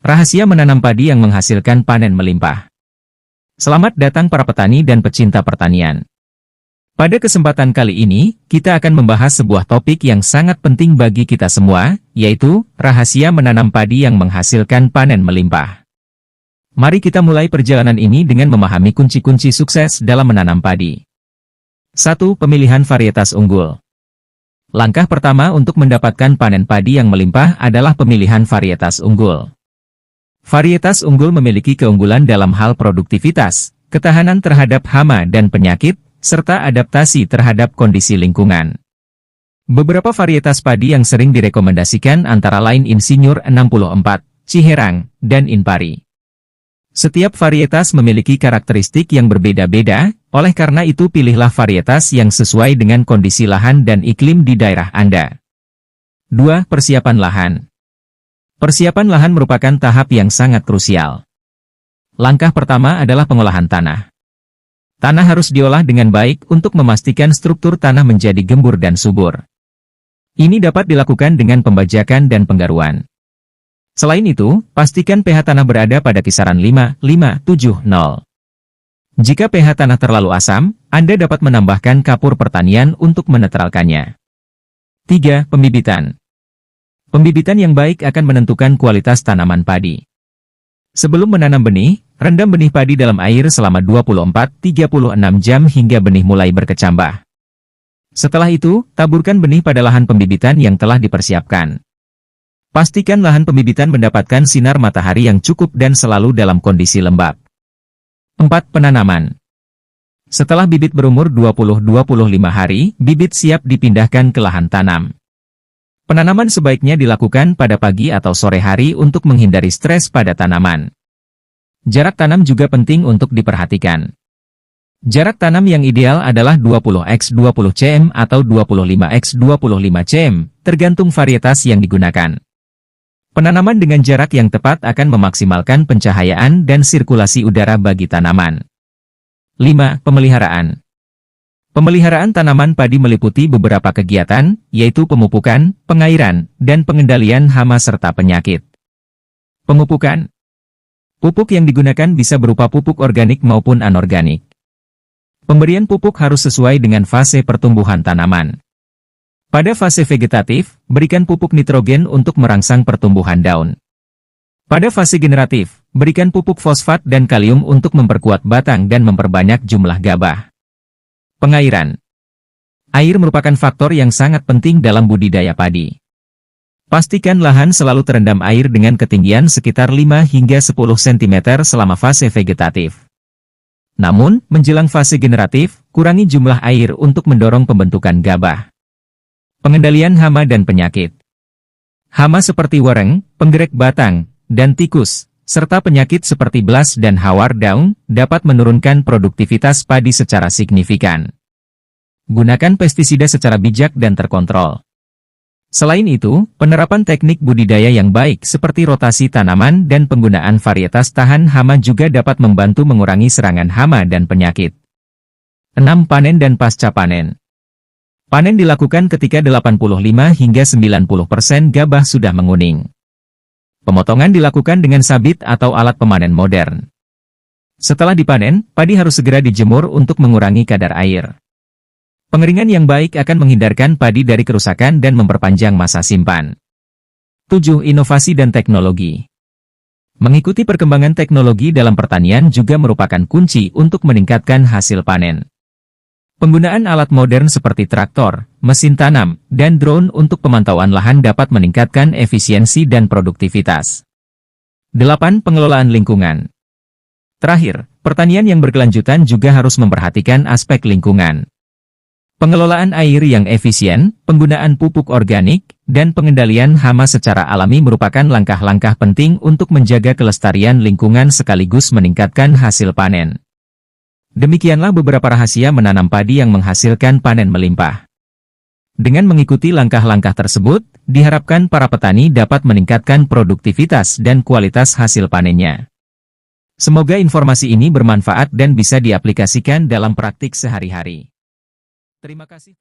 Rahasia menanam padi yang menghasilkan panen melimpah. Selamat datang para petani dan pecinta pertanian. Pada kesempatan kali ini, kita akan membahas sebuah topik yang sangat penting bagi kita semua, yaitu rahasia menanam padi yang menghasilkan panen melimpah. Mari kita mulai perjalanan ini dengan memahami kunci-kunci sukses dalam menanam padi. 1. Pemilihan varietas unggul. Langkah pertama untuk mendapatkan panen padi yang melimpah adalah pemilihan varietas unggul. Varietas unggul memiliki keunggulan dalam hal produktivitas, ketahanan terhadap hama dan penyakit, serta adaptasi terhadap kondisi lingkungan. Beberapa varietas padi yang sering direkomendasikan antara lain Insinyur 64, Ciherang, dan Inpari. Setiap varietas memiliki karakteristik yang berbeda-beda, oleh karena itu pilihlah varietas yang sesuai dengan kondisi lahan dan iklim di daerah Anda. 2. Persiapan lahan. Persiapan lahan merupakan tahap yang sangat krusial. Langkah pertama adalah pengolahan tanah. Tanah harus diolah dengan baik untuk memastikan struktur tanah menjadi gembur dan subur. Ini dapat dilakukan dengan pembajakan dan penggaruan. Selain itu, pastikan pH tanah berada pada kisaran 5,570. Jika pH tanah terlalu asam, Anda dapat menambahkan kapur pertanian untuk menetralkannya. 3. Pembibitan. Pembibitan yang baik akan menentukan kualitas tanaman padi. Sebelum menanam benih, rendam benih padi dalam air selama 24-36 jam hingga benih mulai berkecambah. Setelah itu, taburkan benih pada lahan pembibitan yang telah dipersiapkan. Pastikan lahan pembibitan mendapatkan sinar matahari yang cukup dan selalu dalam kondisi lembab. 4. Penanaman. Setelah bibit berumur 20-25 hari, bibit siap dipindahkan ke lahan tanam. Penanaman sebaiknya dilakukan pada pagi atau sore hari untuk menghindari stres pada tanaman. Jarak tanam juga penting untuk diperhatikan. Jarak tanam yang ideal adalah 20x20 cm atau 25x25 cm, tergantung varietas yang digunakan. Penanaman dengan jarak yang tepat akan memaksimalkan pencahayaan dan sirkulasi udara bagi tanaman. 5. Pemeliharaan. Pemeliharaan tanaman padi meliputi beberapa kegiatan, yaitu pemupukan, pengairan, dan pengendalian hama serta penyakit. Pemupukan. Pupuk yang digunakan bisa berupa pupuk organik maupun anorganik. Pemberian pupuk harus sesuai dengan fase pertumbuhan tanaman. Pada fase vegetatif, berikan pupuk nitrogen untuk merangsang pertumbuhan daun. Pada fase generatif, berikan pupuk fosfat dan kalium untuk memperkuat batang dan memperbanyak jumlah gabah. Pengairan. Air merupakan faktor yang sangat penting dalam budidaya padi. Pastikan lahan selalu terendam air dengan ketinggian sekitar 5 hingga 10 cm selama fase vegetatif. Namun, menjelang fase generatif, kurangi jumlah air untuk mendorong pembentukan gabah. Pengendalian hama dan penyakit. Hama seperti wareng, penggerek batang, dan tikus, serta penyakit seperti blas dan hawar daun, dapat menurunkan produktivitas padi secara signifikan. Gunakan pestisida secara bijak dan terkontrol. Selain itu, penerapan teknik budidaya yang baik seperti rotasi tanaman dan penggunaan varietas tahan hama juga dapat membantu mengurangi serangan hama dan penyakit. 6. Panen dan pasca panen. Panen dilakukan ketika 85 hingga 90% gabah sudah menguning. Pemotongan dilakukan dengan sabit atau alat pemanen modern. Setelah dipanen, padi harus segera dijemur untuk mengurangi kadar air. Pengeringan yang baik akan menghindarkan padi dari kerusakan dan memperpanjang masa simpan. 7. Inovasi dan teknologi. Mengikuti perkembangan teknologi dalam pertanian juga merupakan kunci untuk meningkatkan hasil panen. Penggunaan alat modern seperti traktor, mesin tanam, dan drone untuk pemantauan lahan dapat meningkatkan efisiensi dan produktivitas. 8. Pengelolaan lingkungan. Terakhir, pertanian yang berkelanjutan juga harus memperhatikan aspek lingkungan. Pengelolaan air yang efisien, penggunaan pupuk organik, dan pengendalian hama secara alami merupakan langkah-langkah penting untuk menjaga kelestarian lingkungan sekaligus meningkatkan hasil panen. Demikianlah beberapa rahasia menanam padi yang menghasilkan panen melimpah. Dengan mengikuti langkah-langkah tersebut, diharapkan para petani dapat meningkatkan produktivitas dan kualitas hasil panennya. Semoga informasi ini bermanfaat dan bisa diaplikasikan dalam praktik sehari-hari. Terima kasih.